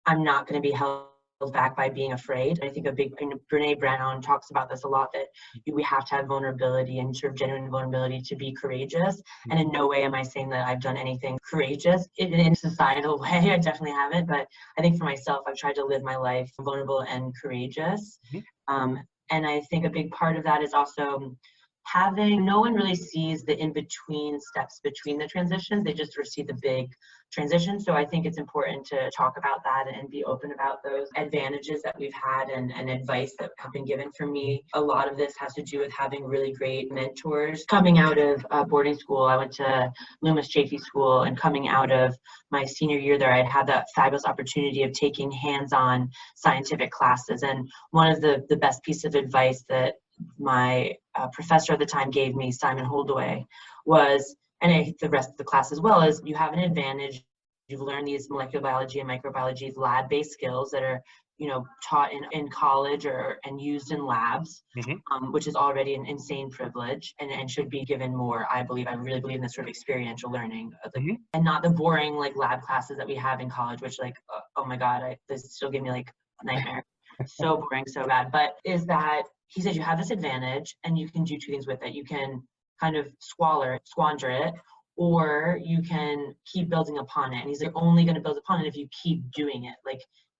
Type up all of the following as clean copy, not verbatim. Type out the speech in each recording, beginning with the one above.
I'm not going to be held back by being afraid. I think and Brene Brown talks about this a lot, that we have to have vulnerability and sort of genuine vulnerability to be courageous. And in no way am I saying that I've done anything courageous in a societal way. I definitely haven't, but I think for myself, I've tried to live my life vulnerable and courageous. And I think a big part of that is also no one really sees the in-between steps between the transitions. They just see the big transition. So I think it's important to talk about that and be open about those advantages that we've had and advice that have been given. For me, a lot of this has to do with having really great mentors. Coming out of boarding school, I went to Loomis Chaffee School, and coming out of my senior year there, I'd had that fabulous opportunity of taking hands-on scientific classes. And one of the best pieces of advice that my professor at the time gave me, Simon Holdaway, was, and the rest of the class as well, is you have an advantage. You've learned these molecular biology and microbiology lab-based skills that are, taught in college and used in labs, which is already an insane privilege and should be given more. I really believe in this sort of experiential learning, and not the boring lab classes that we have in college, which oh my God, this still give me a nightmare. So boring, so bad. But is that he said you have this advantage and you can do two things with it. You can kind of squander it, or you can keep building upon it. And he's only going to build upon it if you keep doing it.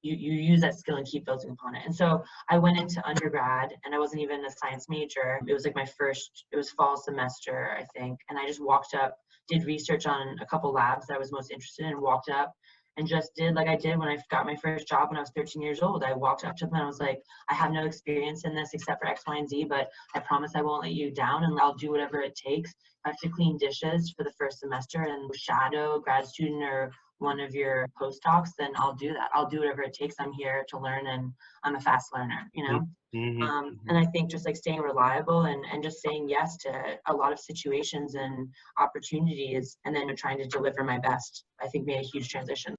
You use that skill and keep building upon it. And so I went into undergrad, and I wasn't even a science major. It was it was fall semester, I think. And I just walked up, did research on a couple labs that I was most interested in, walked up and just did like I did when I got my first job when I was 13 years old. I walked up to them and I was like, I have no experience in this except for X, Y, and Z, but I promise I won't let you down, and I'll do whatever it takes. I have to clean dishes for the first semester and shadow a grad student or one of your postdocs, then I'll do that. I'll do whatever it takes. I'm here to learn, and I'm a fast learner, And I think just staying reliable and just saying yes to a lot of situations and opportunities, and then trying to deliver my best, I think made a huge transition.